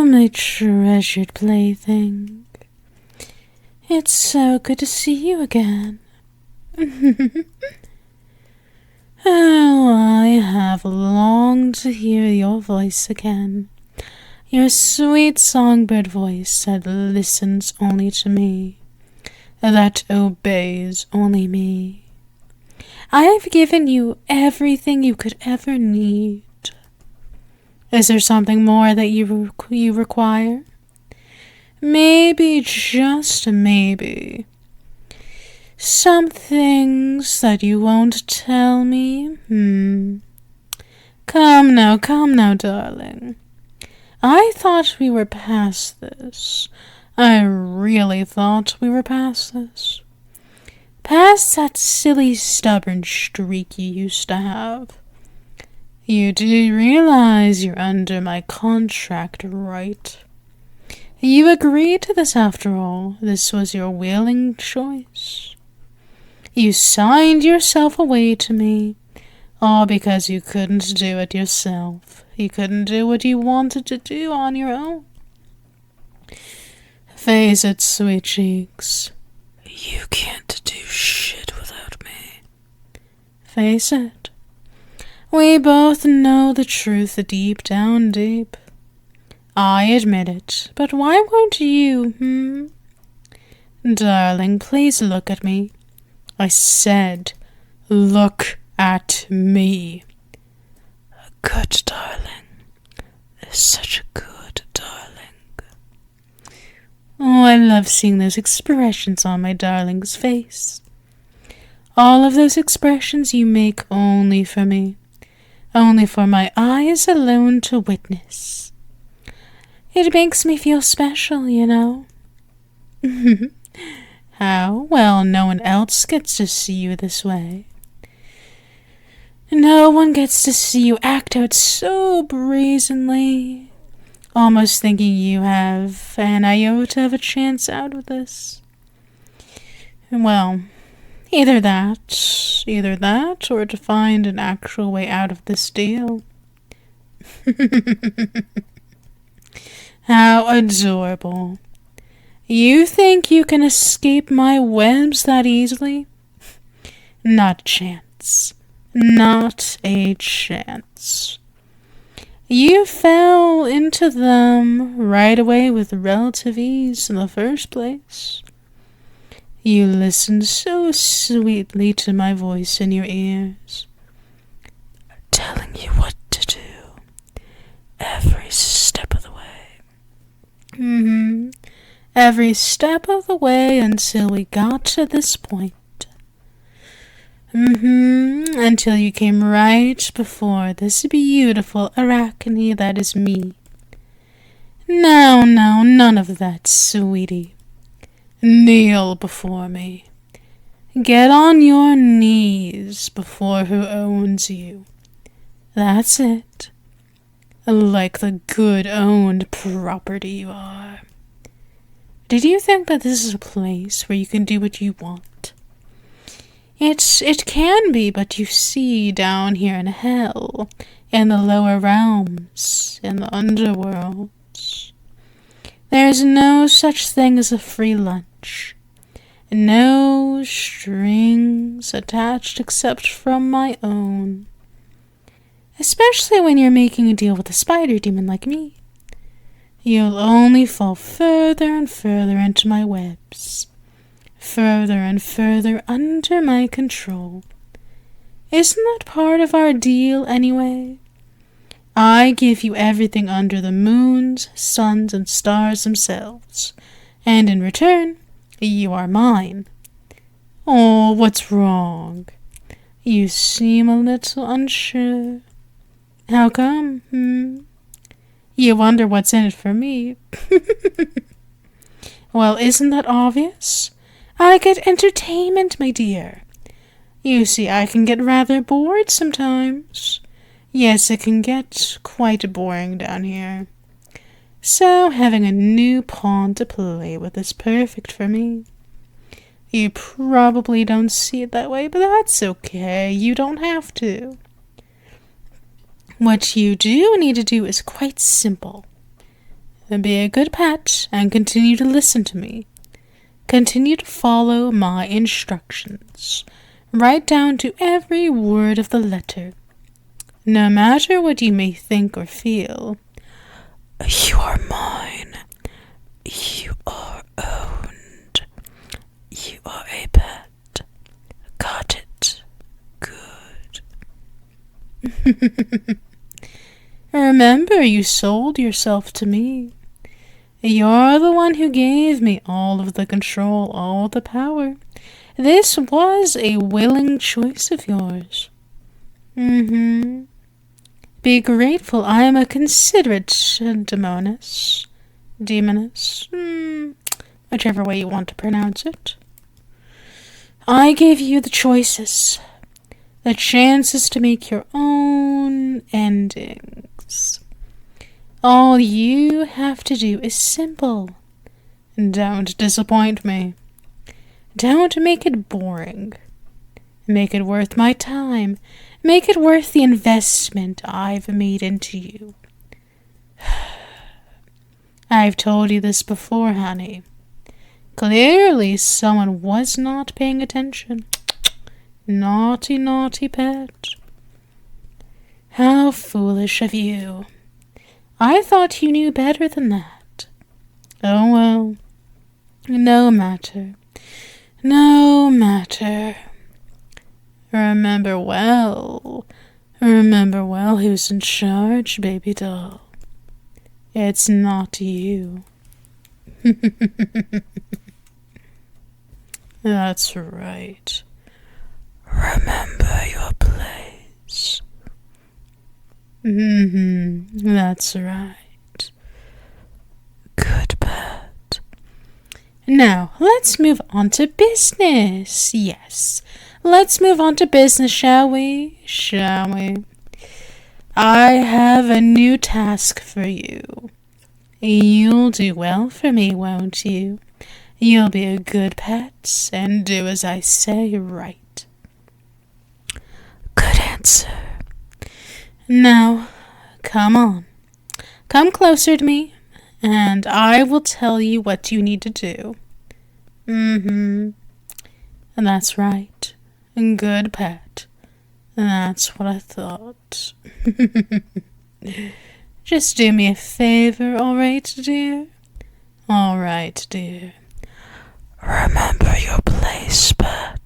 my treasured plaything. It's so good to see you again. Oh, I have longed to hear your voice again. Your sweet songbird voice that listens only to me, that obeys only me. I have given you everything you could ever need. Is there something more that you require? Maybe, just maybe. Some things that you won't tell me? Come now, darling. I thought we were past this. I really thought we were past this. Past that silly, stubborn streak you used to have. You do realize you're under my contract, right? You agreed to this after all. This was your willing choice. You signed yourself away to me, all because you couldn't do it yourself. You couldn't do what you wanted to do on your own. Face it, sweet cheeks. You can't do shit without me. Face it. We both know the truth deep down deep. I admit it, but why won't you, Darling, please look at me. I said, look at me. A good darling. Such a good darling. Oh, I love seeing those expressions on my darling's face. All of those expressions you make only for me. Only for my eyes alone to witness. It makes me feel special, you know. How? Well, no one else gets to see you this way. No one gets to see you act out so brazenly, almost thinking you have an iota of a chance out of this. Well, either that, or to find an actual way out of this deal. How adorable. You think you can escape my webs that easily? Not a chance. Not a chance. You fell into them right away with relative ease in the first place. You listened so sweetly to my voice in your ears, telling you what to do every step of the way. Every step of the way until we got to this point. Until you came right before this beautiful Arachne that is me. No, none of that, sweetie. Kneel before me. Get on your knees before who owns you. That's it. Like the good owned property you are. Did you think that this is a place where you can do what you want? It can be, but you see, down here in hell, in the lower realms, in the underworlds, there's no such thing as a free lunch. No strings attached except from my own. Especially when you're making a deal with a spider demon like me. You'll only fall further and further into my webs. Further and further under my control. Isn't that part of our deal anyway? I give you everything under the moons, suns, and stars themselves. And in return, you are mine. Oh, what's wrong? You seem a little unsure. How come, You wonder what's in it for me. Well, isn't that obvious? I get entertainment, my dear. You see, I can get rather bored sometimes. Yes, it can get quite boring down here. So having a new pawn to play with is perfect for me. You probably don't see it that way, but that's okay. You don't have to. What you do need to do is quite simple. Be a good pet and continue to listen to me. Continue to follow my instructions, right down to every word of the letter. No matter what you may think or feel, you are mine. You are owned. You are a pet. Got it? Good. Remember, you sold yourself to me. You're the one who gave me all of the control, all the power. This was a willing choice of yours. Be grateful I am a considerate demoness, whichever way you want to pronounce it. I gave you the choices, the chances to make your own endings. All you have to do is simple. Don't disappoint me. Don't make it boring. Make it worth my time. Make it worth the investment I've made into you. I've told you this before, honey. Clearly someone was not paying attention. Naughty, naughty pet. How foolish of you. I thought you knew better than that. Oh well. No matter. No matter. Remember well who's in charge, baby doll. It's not you. That's right. Remember your place. That's right. Good pet. Now, let's move on to business. Yes, let's move on to business, shall we? I have a new task for you. You'll do well for me, won't you? You'll be a good pet and do as I say, right? Good answer. Now, come on. Come closer to me, and I will tell you what you need to do. And that's right. Good pet. That's what I thought. Just do me a favor, all right, dear? All right, dear. Remember your place, pet.